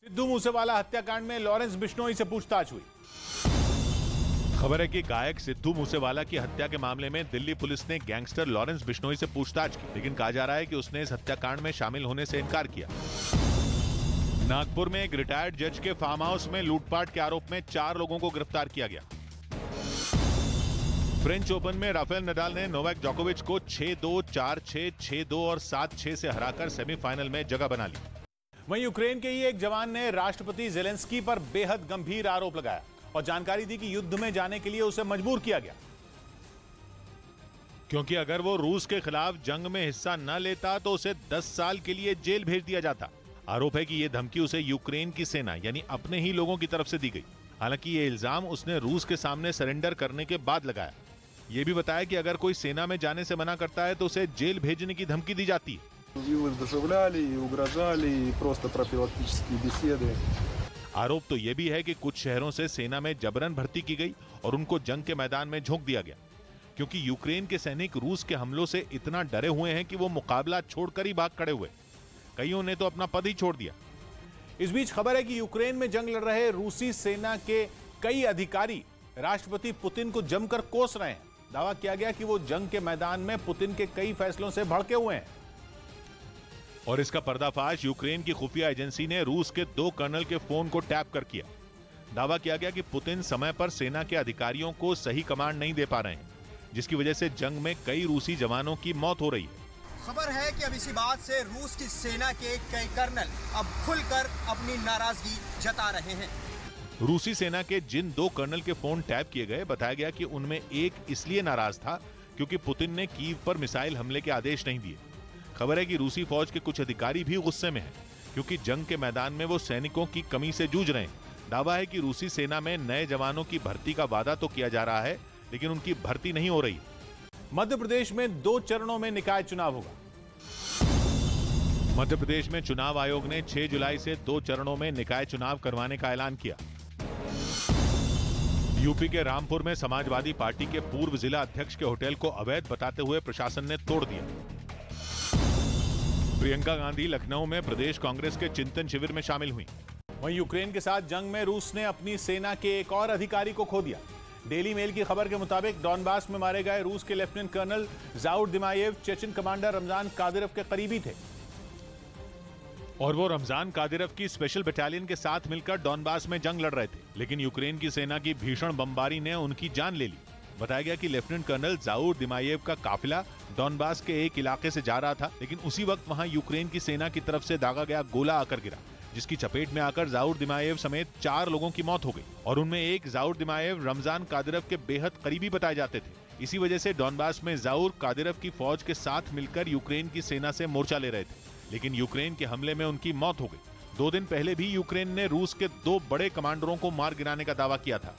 सिद्धू मूसेवाला हत्याकांड में लॉरेंस बिश्नोई से पूछताछ हुई। खबर है कि गायक सिद्धू मूसेवाला की हत्या के मामले में दिल्ली पुलिस ने गैंगस्टर लॉरेंस बिश्नोई से पूछताछ की, लेकिन कहा जा रहा है कि उसने इस हत्याकांड में शामिल होने से इनकार किया। नागपुर में एक रिटायर्ड जज के फार्म हाउस में लूटपाट के आरोप में 4 लोगों को गिरफ्तार किया गया। फ्रेंच ओपन में राफेल नडाल ने नोवाक जोकोविच को 6-2, 4-6, 6-2 और 7-6 से हराकर सेमीफाइनल में जगह बना ली। वहीं यूक्रेन के ही एक जवान ने राष्ट्रपति जेलेंस्की पर बेहद गंभीर आरोप लगाया और जानकारी दी कि युद्ध में जाने के लिए उसे मजबूर किया गया, क्योंकि अगर वो रूस के खिलाफ जंग में हिस्सा न लेता तो उसे 10 साल के लिए जेल भेज दिया जाता। आरोप है कि यह धमकी उसे यूक्रेन की सेना यानी अपने ही लोगों की तरफ से दी गई। हालांकि ये इल्जाम उसने रूस के सामने सरेंडर करने के बाद लगाया। ये भी बताया कि अगर कोई सेना में जाने से मना करता है तो उसे जेल भेजने की धमकी दी जाती है। आरोप तो यह भी है कि कुछ शहरों से सेना में जबरन भर्ती की गई और उनको जंग के मैदान में झोंक दिया गया, क्योंकि यूक्रेन के सैनिक रूस के हमलों से इतना डरे हुए हैं कि वो मुकाबला छोड़कर ही भाग खड़े हुए। कईयों ने तो अपना पद ही छोड़ दिया। इस बीच खबर है कि यूक्रेन में जंग लड़ रहे रूसी सेना के कई अधिकारी राष्ट्रपति पुतिन को जमकर कोस रहे हैं। दावा किया गया कि वो जंग के मैदान में पुतिन के कई फैसलों से भड़के हुए हैं। और इसका पर्दाफाश यूक्रेन की खुफिया एजेंसी ने रूस के 2 कर्नल के फोन को टैप कर किया। दावा किया गया कि पुतिन समय पर सेना के अधिकारियों को सही कमांड नहीं दे पा रहे हैं, जिसकी वजह से जंग में कई रूसी जवानों की मौत हो रही है। खबर है कि अब इसी बात से रूस की सेना के कई कर्नल अब खुलकर अपनी नाराजगी जता रहे हैं। रूसी सेना के जिन 2 कर्नल के फोन टैप किए गए, बताया गया कि उनमें एक इसलिए नाराज था क्योंकि पुतिन ने कीव पर मिसाइल हमले के आदेश नहीं दिए। खबर है कि रूसी फौज के कुछ अधिकारी भी गुस्से में हैं, क्योंकि जंग के मैदान में वो सैनिकों की कमी से जूझ रहे हैं। दावा है कि रूसी सेना में नए जवानों की भर्ती का वादा तो किया जा रहा है, लेकिन उनकी भर्ती नहीं हो रही। मध्य प्रदेश में 2 चरणों में निकाय चुनाव होगा। मध्य प्रदेश में चुनाव आयोग ने 6 जुलाई से 2 चरणों में निकाय चुनाव करवाने का ऐलान किया। यूपी के रामपुर में समाजवादी पार्टी के पूर्व जिला अध्यक्ष के होटल को अवैध बताते हुए प्रशासन ने तोड़ दिया। प्रियंका गांधी लखनऊ में प्रदेश कांग्रेस के चिंतन शिविर में शामिल हुई। वहीं यूक्रेन के साथ जंग में रूस ने अपनी सेना के एक और अधिकारी को खो दिया। डेली मेल की खबर के मुताबिक डॉनबास में मारे गए रूस के lieutenant colonel Zaur Dimayev Chechen commander Ramzan Kadyrov के करीबी थे और वो रमजान कादिरव की स्पेशल बटालियन के साथ मिलकर डॉनबास में जंग लड़ रहे थे, लेकिन यूक्रेन की सेना की भीषण बमबारी ने उनकी जान ले ली। बताया गया कि लेफ्टिनेंट कर्नल जाउर दिमायेव का काफिला डॉनबास के एक इलाके से जा रहा था, लेकिन उसी वक्त वहां यूक्रेन की सेना की तरफ से दागा गया गोला आकर गिरा, जिसकी चपेट में आकर जाउर दिमायेव समेत 4 लोगों की मौत हो गई और उनमें एक जाउर दिमायेव रमजान कादिरव के बेहद करीबी बताए जाते थे। इसी वजह से डॉनबास में जाउर कादिरव की फौज के साथ मिलकर यूक्रेन की सेना से मोर्चा ले रहे थे, लेकिन यूक्रेन के हमले में उनकी मौत हो गई। 2 दिन पहले भी यूक्रेन ने रूस के 2 बड़े कमांडरों को मार गिराने का दावा किया था।